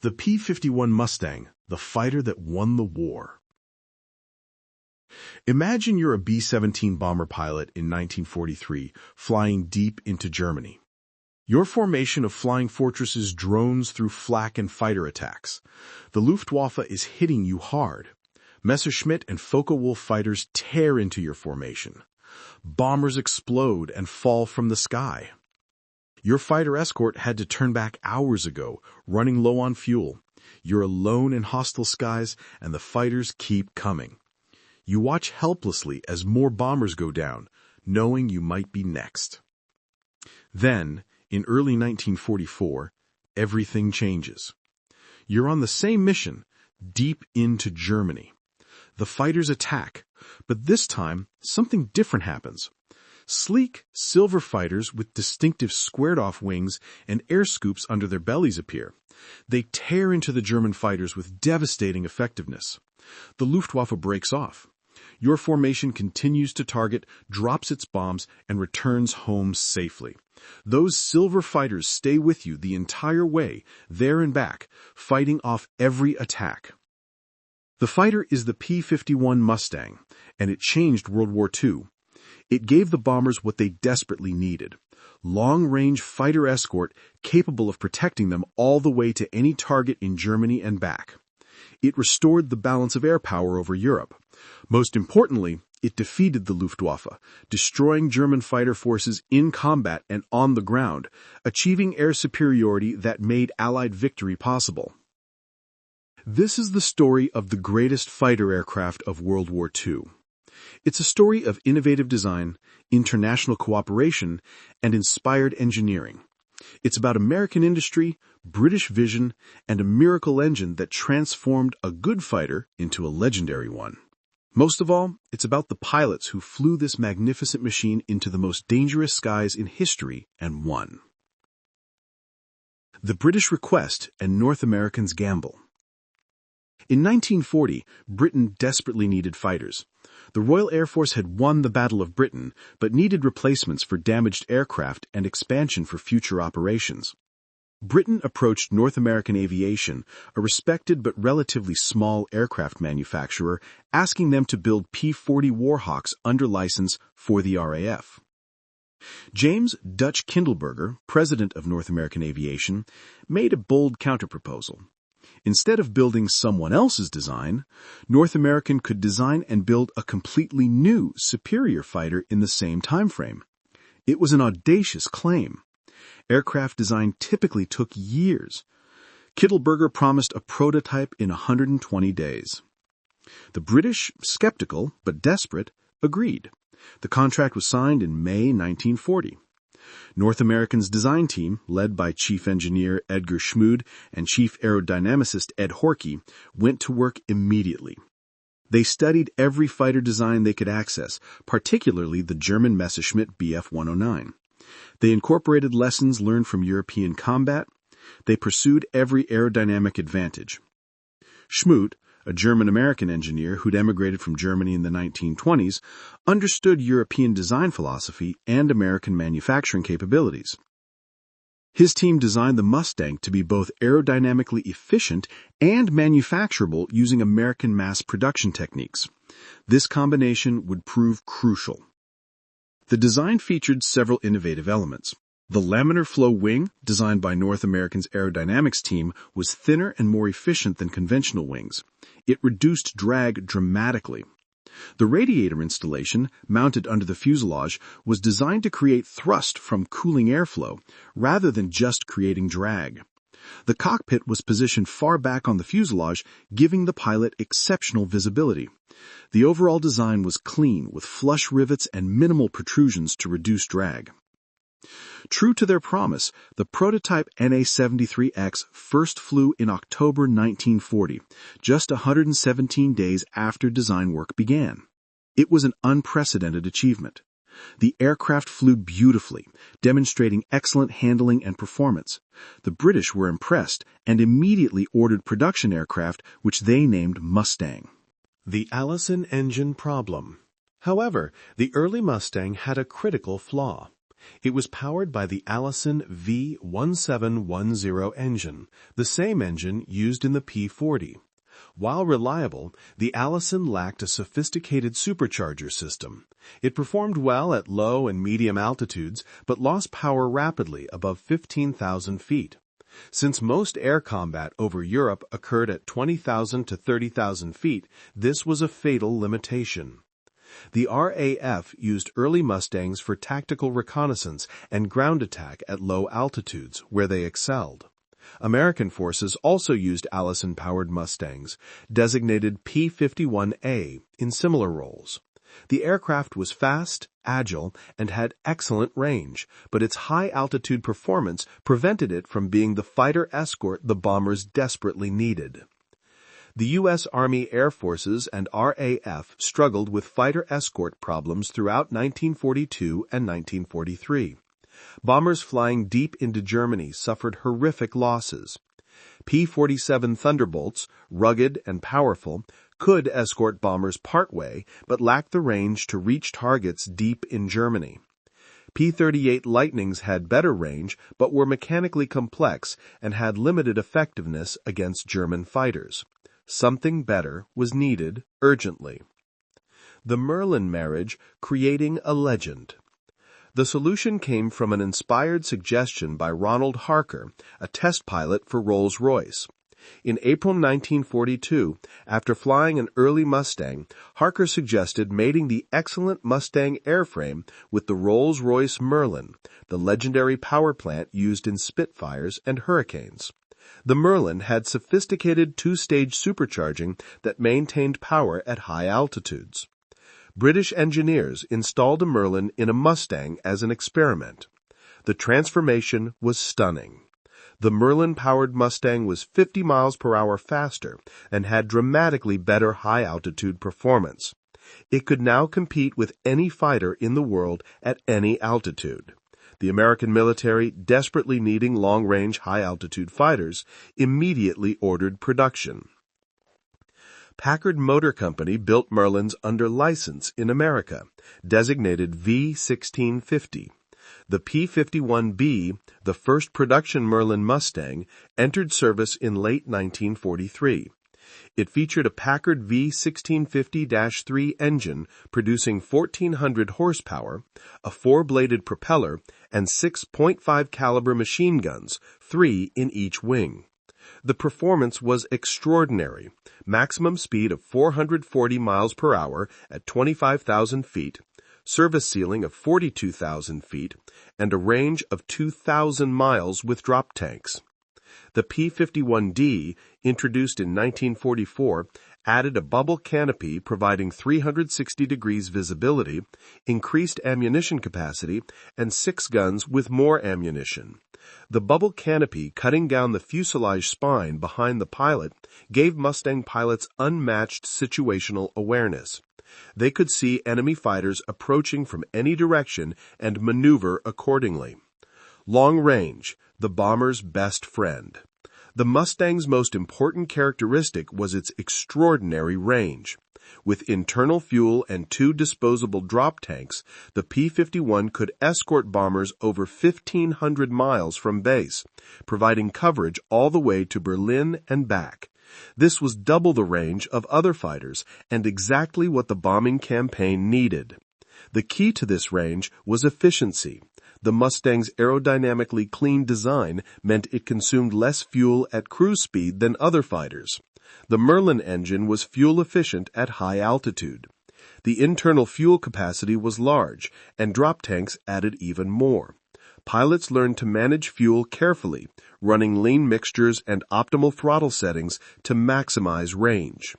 The P-51 Mustang, the fighter that won the war. Imagine you're a B-17 bomber pilot in 1943, flying deep into Germany. Your formation of flying fortresses drones through flak and fighter attacks. The Luftwaffe is hitting you hard. Messerschmitt and Focke-Wulf fighters tear into your formation. Bombers explode and fall from the sky. Your fighter escort had to turn back hours ago, running low on fuel. You're alone in hostile skies, and the fighters keep coming. You watch helplessly as more bombers go down, knowing you might be next. Then, in early 1944, everything changes. You're on the same mission, deep into Germany. The fighters attack, but this time, something different happens. Sleek, silver fighters with distinctive squared-off wings and air scoops under their bellies appear. They tear into the German fighters with devastating effectiveness. The Luftwaffe breaks off. Your formation continues to target, drops its bombs, and returns home safely. Those silver fighters stay with you the entire way, there and back, fighting off every attack. The fighter is the P-51 Mustang, and it changed World War II. It gave the bombers what they desperately needed: long-range fighter escort capable of protecting them all the way to any target in Germany and back. It restored the balance of air power over Europe. Most importantly, it defeated the Luftwaffe, destroying German fighter forces in combat and on the ground, achieving air superiority that made Allied victory possible. This is the story of the greatest fighter aircraft of World War II. It's a story of innovative design, international cooperation, and inspired engineering. It's about American industry, British vision, and a miracle engine that transformed a good fighter into a legendary one. Most of all, it's about the pilots who flew this magnificent machine into the most dangerous skies in history and won. The British request and North Americans' gamble. In 1940, Britain desperately needed fighters. The Royal Air Force had won the Battle of Britain, but needed replacements for damaged aircraft and expansion for future operations. Britain approached North American Aviation, a respected but relatively small aircraft manufacturer, asking them to build P-40 Warhawks under license for the RAF. James Dutch Kindleberger, president of North American Aviation, made a bold counterproposal. Instead of building someone else's design, North American could design and build a completely new, superior fighter in the same time frame. It was an audacious claim. Aircraft design typically took years. Kindleberger promised a prototype in 120 days. The British, skeptical but desperate, agreed. The contract was signed in May 1940. North American's design team, led by Chief Engineer Edgar Schmude and Chief Aerodynamicist Ed Horkey, went to work immediately. They studied every fighter design they could access, particularly the German Messerschmitt Bf-109. They incorporated lessons learned from European combat. They pursued every aerodynamic advantage. Schmude, a German-American engineer who'd emigrated from Germany in the 1920s, understood European design philosophy and American manufacturing capabilities. His team designed the Mustang to be both aerodynamically efficient and manufacturable using American mass production techniques. This combination would prove crucial. The design featured several innovative elements. The laminar flow wing, designed by North American's aerodynamics team, was thinner and more efficient than conventional wings. It reduced drag dramatically. The radiator installation, mounted under the fuselage, was designed to create thrust from cooling airflow, rather than just creating drag. The cockpit was positioned far back on the fuselage, giving the pilot exceptional visibility. The overall design was clean, with flush rivets and minimal protrusions to reduce drag. True to their promise, the prototype NA-73X first flew in October 1940, just 117 days after design work began. It was an unprecedented achievement. The aircraft flew beautifully, demonstrating excellent handling and performance. The British were impressed and immediately ordered production aircraft, which they named Mustang. The Allison engine problem. However, the early Mustang had a critical flaw. It was powered by the Allison V1710 engine, the same engine used in the P-40. While reliable, the Allison lacked a sophisticated supercharger system. It performed well at low and medium altitudes, but lost power rapidly above 15,000 feet. Since most air combat over Europe occurred at 20,000 to 30,000 feet, this was a fatal limitation. The RAF used early Mustangs for tactical reconnaissance and ground attack at low altitudes, where they excelled. American forces also used Allison-powered Mustangs, designated P-51A, in similar roles. The aircraft was fast, agile, and had excellent range, but its high-altitude performance prevented it from being the fighter escort the bombers desperately needed. The U.S. Army Air Forces and RAF struggled with fighter escort problems throughout 1942 and 1943. Bombers flying deep into Germany suffered horrific losses. P-47 Thunderbolts, rugged and powerful, could escort bombers partway, but lacked the range to reach targets deep in Germany. P-38 Lightnings had better range, but were mechanically complex and had limited effectiveness against German fighters. Something better was needed urgently. The Merlin marriage creating a legend. The solution came from an inspired suggestion by Ronald Harker, a test pilot for Rolls-Royce. In April 1942, after flying an early Mustang, Harker suggested mating the excellent Mustang airframe with the Rolls-Royce Merlin, the legendary power plant used in Spitfires and Hurricanes. The Merlin had sophisticated two-stage supercharging that maintained power at high altitudes. British engineers installed a Merlin in a Mustang as an experiment. The transformation was stunning. The Merlin-powered Mustang was 50 miles per hour faster and had dramatically better high-altitude performance. It could now compete with any fighter in the world at any altitude. The American military, desperately needing long-range, high-altitude fighters, immediately ordered production. Packard Motor Company built Merlins under license in America, designated V1650. The P-51B, the first production Merlin Mustang, entered service in late 1943. It featured a Packard V1650-3 engine producing 1,400 horsepower, a four-bladed propeller, and 6.5 caliber machine guns, 3 in each wing. The performance was extraordinary. Maximum speed of 440 miles per hour at 25,000 feet, service ceiling of 42,000 feet, and a range of 2,000 miles with drop tanks. The P-51D, introduced in 1944, added a bubble canopy providing 360 degrees visibility, increased ammunition capacity, and 6 guns with more ammunition. The bubble canopy cutting down the fuselage spine behind the pilot gave Mustang pilots unmatched situational awareness. They could see enemy fighters approaching from any direction and maneuver accordingly. Long range, the bomber's best friend. The Mustang's most important characteristic was its extraordinary range. With internal fuel and 2 disposable drop tanks, the P-51 could escort bombers over 1,500 miles from base, providing coverage all the way to Berlin and back. This was double the range of other fighters and exactly what the bombing campaign needed. The key to this range was efficiency. The Mustang's aerodynamically clean design meant it consumed less fuel at cruise speed than other fighters. The Merlin engine was fuel efficient at high altitude. The internal fuel capacity was large, and drop tanks added even more. Pilots learned to manage fuel carefully, running lean mixtures and optimal throttle settings to maximize range.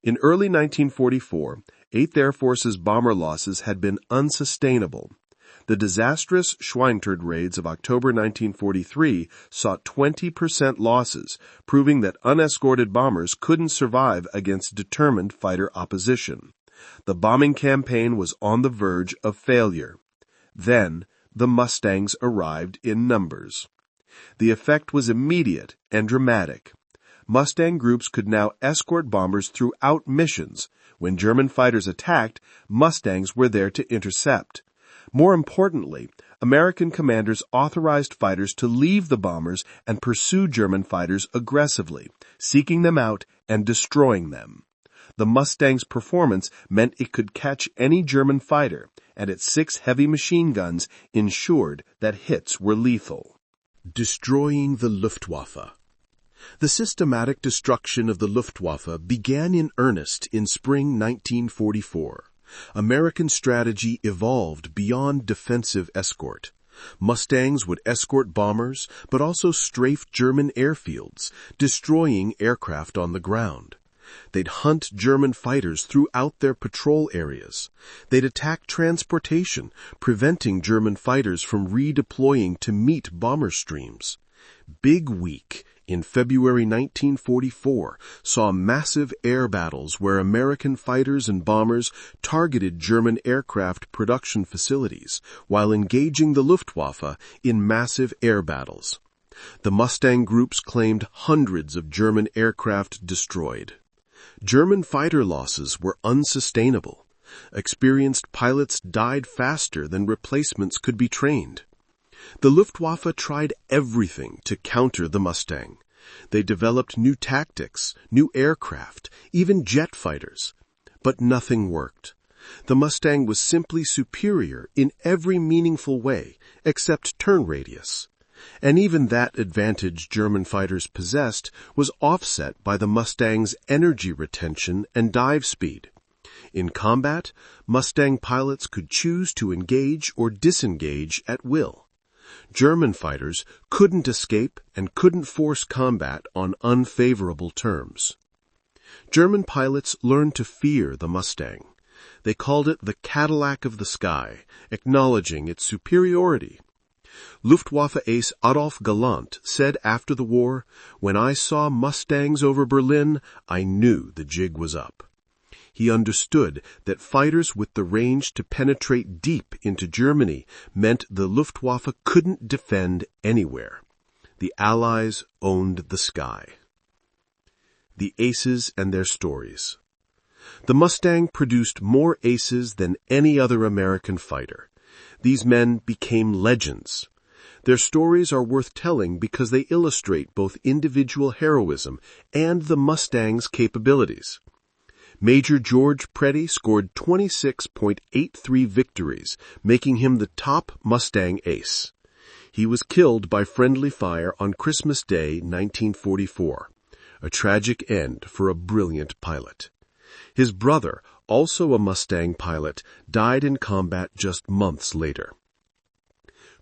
In early 1944, 8th Air Force's bomber losses had been unsustainable. The disastrous Schweinfurt raids of October 1943 saw 20% losses, proving that unescorted bombers couldn't survive against determined fighter opposition. The bombing campaign was on the verge of failure. Then, the Mustangs arrived in numbers. The effect was immediate and dramatic. Mustang groups could now escort bombers throughout missions. When German fighters attacked, Mustangs were there to intercept. More importantly, American commanders authorized fighters to leave the bombers and pursue German fighters aggressively, seeking them out and destroying them. The Mustang's performance meant it could catch any German fighter, and its 6 heavy machine guns ensured that hits were lethal. Destroying the Luftwaffe. The systematic destruction of the Luftwaffe began in earnest in spring 1944. American strategy evolved beyond defensive escort. Mustangs would escort bombers, but also strafe German airfields, destroying aircraft on the ground. They'd hunt German fighters throughout their patrol areas. They'd attack transportation, preventing German fighters from redeploying to meet bomber streams. Big Week in February 1944 saw massive air battles where American fighters and bombers targeted German aircraft production facilities while engaging the Luftwaffe in massive air battles. The Mustang groups claimed hundreds of German aircraft destroyed. German fighter losses were unsustainable. Experienced pilots died faster than replacements could be trained. The Luftwaffe tried everything to counter the Mustang. They developed new tactics, new aircraft, even jet fighters. But nothing worked. The Mustang was simply superior in every meaningful way, except turn radius. And even that advantage German fighters possessed was offset by the Mustang's energy retention and dive speed. In combat, Mustang pilots could choose to engage or disengage at will. German fighters couldn't escape and couldn't force combat on unfavorable terms. German pilots learned to fear the Mustang. They called it the Cadillac of the sky, acknowledging its superiority. Luftwaffe ace Adolf Galland said after the war, "When I saw Mustangs over Berlin, I knew the jig was up." He understood that fighters with the range to penetrate deep into Germany meant the Luftwaffe couldn't defend anywhere. The Allies owned the sky. The aces and their stories. The Mustang produced more aces than any other American fighter. These men became legends. Their stories are worth telling because they illustrate both individual heroism and the Mustang's capabilities. Major George Preddy scored 26.83 victories, making him the top Mustang ace. He was killed by friendly fire on Christmas Day, 1944, a tragic end for a brilliant pilot. His brother, also a Mustang pilot, died in combat just months later.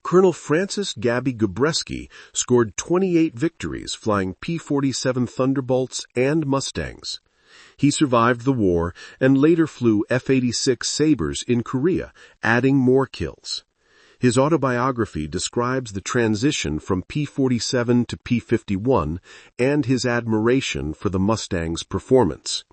Colonel Francis Gabby Gabreski scored 28 victories flying P-47 Thunderbolts and Mustangs. He survived the war and later flew F-86 Sabres in Korea, adding more kills. His autobiography describes the transition from P-47 to P-51 and his admiration for the Mustang's performance.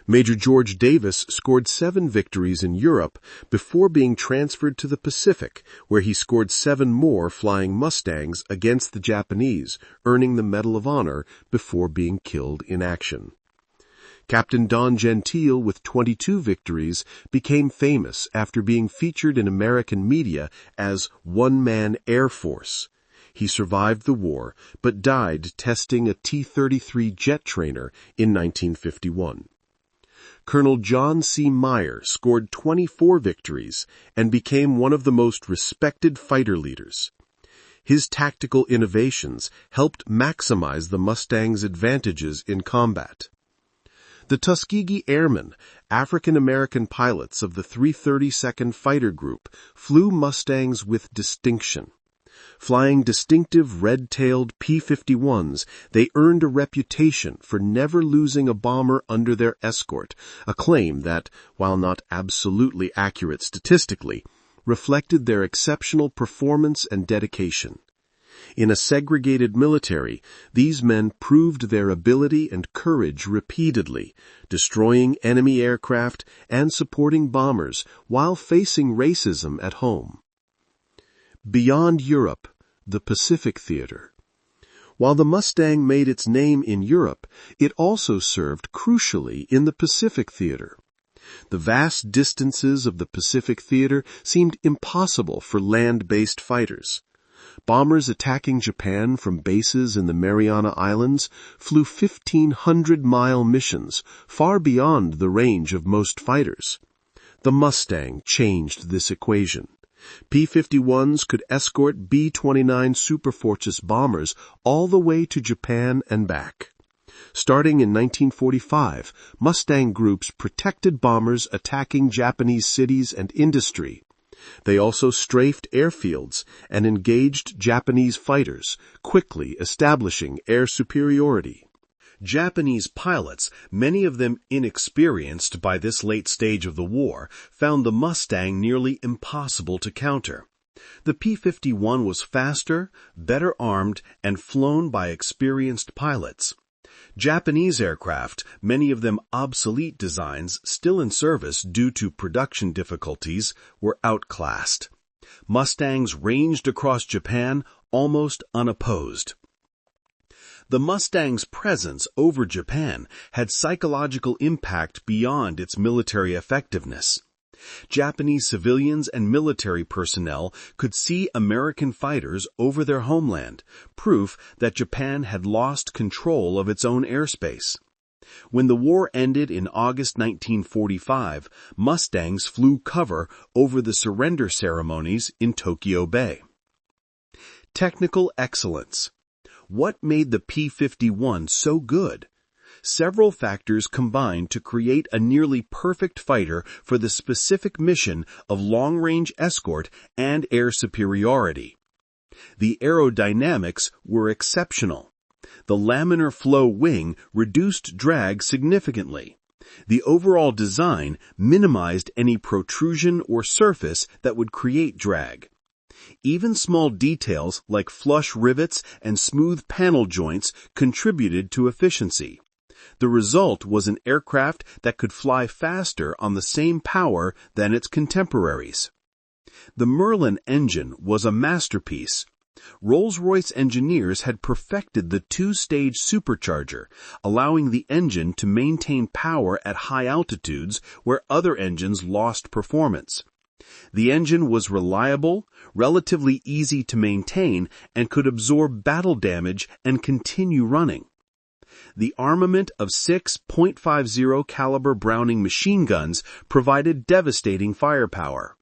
Major George Davis scored 7 victories in Europe before being transferred to the Pacific, where he scored 7 more flying Mustangs against the Japanese, earning the Medal of Honor before being killed in action. Captain Don Gentile, with 22 victories, became famous after being featured in American media as One-Man Air Force. He survived the war, but died testing a T-33 jet trainer in 1951. Colonel John C. Meyer scored 24 victories and became one of the most respected fighter leaders. His tactical innovations helped maximize the Mustang's advantages in combat. The Tuskegee Airmen, African-American pilots of the 332nd Fighter Group, flew Mustangs with distinction. Flying distinctive red-tailed P-51s, they earned a reputation for never losing a bomber under their escort, a claim that, while not absolutely accurate statistically, reflected their exceptional performance and dedication. In a segregated military, these men proved their ability and courage repeatedly, destroying enemy aircraft and supporting bombers while facing racism at home. Beyond Europe, the Pacific Theater. While the Mustang made its name in Europe, it also served crucially in the Pacific Theater. The vast distances of the Pacific theater seemed impossible for land-based fighters. Bombers attacking Japan from bases in the Mariana Islands flew 1,500-mile missions, far beyond the range of most fighters. The Mustang changed this equation. P-51s could escort B-29 Superfortress bombers all the way to Japan and back. Starting in 1945, Mustang groups protected bombers attacking Japanese cities and industry. They also strafed airfields and engaged Japanese fighters, quickly establishing air superiority. Japanese pilots, many of them inexperienced by this late stage of the war, found the Mustang nearly impossible to counter. The P-51 was faster, better armed, and flown by experienced pilots. Japanese aircraft, many of them obsolete designs still in service due to production difficulties, were outclassed. Mustangs ranged across Japan almost unopposed. The Mustang's presence over Japan had psychological impact beyond its military effectiveness. Japanese civilians and military personnel could see American fighters over their homeland, proof that Japan had lost control of its own airspace. When the war ended in August 1945, Mustangs flew cover over the surrender ceremonies in Tokyo Bay. Technical excellence. What made the P-51 so good? Several factors combined to create a nearly perfect fighter for the specific mission of long-range escort and air superiority. The aerodynamics were exceptional. The laminar flow wing reduced drag significantly. The overall design minimized any protrusion or surface that would create drag. Even small details like flush rivets and smooth panel joints contributed to efficiency. The result was an aircraft that could fly faster on the same power than its contemporaries. The Merlin engine was a masterpiece. Rolls-Royce engineers had perfected the two-stage supercharger, allowing the engine to maintain power at high altitudes where other engines lost performance. The engine was reliable, relatively easy to maintain, and could absorb battle damage and continue running. The armament of 6 .50 caliber Browning machine guns provided devastating firepower.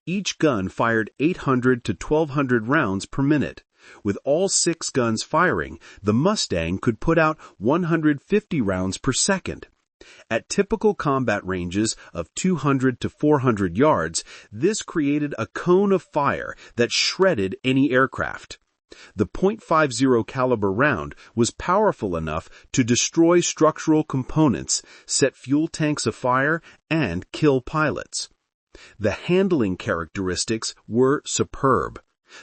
Each gun fired 800 to 1,200 rounds per minute. With all 6 guns firing, the Mustang could put out 150 rounds per second. At typical combat ranges of 200 to 400 yards, this created a cone of fire that shredded any aircraft. The .50 caliber round was powerful enough to destroy structural components, set fuel tanks afire, and kill pilots. The handling characteristics were superb.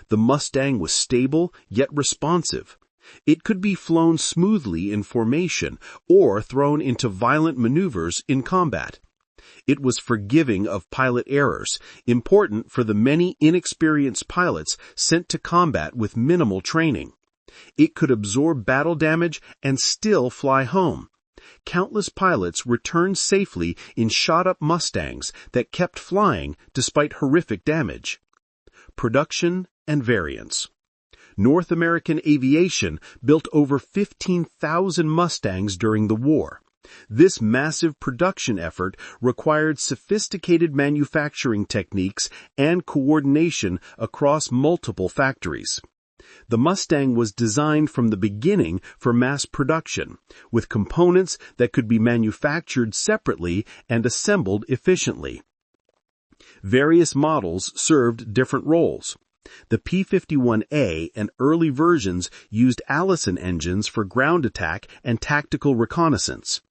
The Mustang was stable yet responsive. It could be flown smoothly in formation or thrown into violent maneuvers in combat. It was forgiving of pilot errors, important for the many inexperienced pilots sent to combat with minimal training. It could absorb battle damage and still fly home. Countless pilots returned safely in shot-up Mustangs that kept flying despite horrific damage. Production and variants. North American aviation built over 15,000 Mustangs during the war. This massive production effort required sophisticated manufacturing techniques and coordination across multiple factories. The Mustang was designed from the beginning for mass production, with components that could be manufactured separately and assembled efficiently. Various models served different roles. The P-51A and early versions used Allison engines for ground attack and tactical reconnaissance.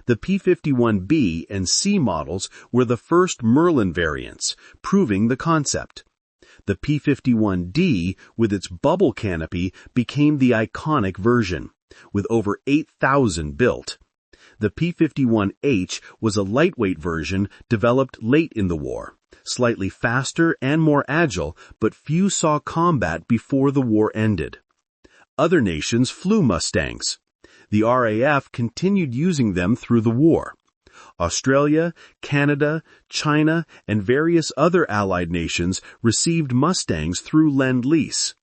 The P-51B and C models were the first Merlin variants, proving the concept. The P-51D, with its bubble canopy, became the iconic version, with over 8,000 built. The P-51H was a lightweight version developed late in the war, slightly faster and more agile, but few saw combat before the war ended. Other nations flew Mustangs. The RAF continued using them through the war. Australia, Canada, China, and various other Allied nations received Mustangs through Lend-Lease.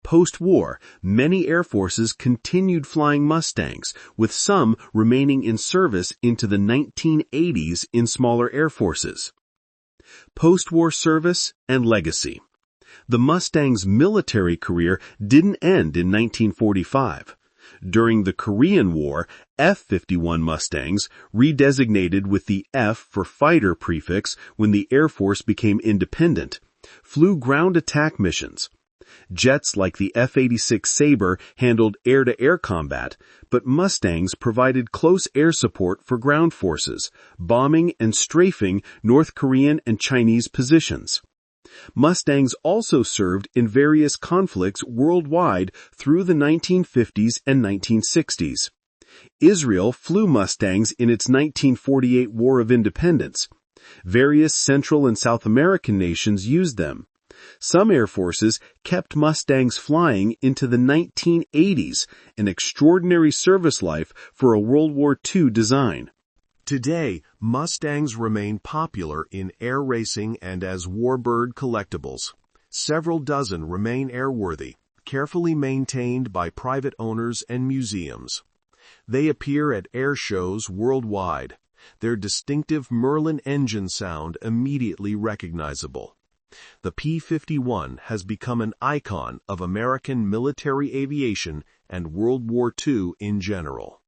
Post-war, many air forces continued flying Mustangs, with some remaining in service into the 1980s in smaller air forces. Post-war service and legacy. The Mustang's military career didn't end in 1945. During the Korean War, F-51 Mustangs, redesignated with the F for fighter prefix when the Air Force became independent, flew ground attack missions. Jets like the F-86 Sabre handled air-to-air combat, but Mustangs provided close air support for ground forces, bombing and strafing North Korean and Chinese positions. Mustangs also served in various conflicts worldwide through the 1950s and 1960s. Israel flew Mustangs in its 1948 War of Independence. Various Central and South American nations used them. Some air forces kept Mustangs flying into the 1980s, an extraordinary service life for a World War II design. Today, Mustangs remain popular in air racing and as warbird collectibles. Several dozen remain airworthy, carefully maintained by private owners and museums. They appear at air shows worldwide, their distinctive Merlin engine sound immediately recognizable. The P-51 has become an icon of American military aviation and World War II in general.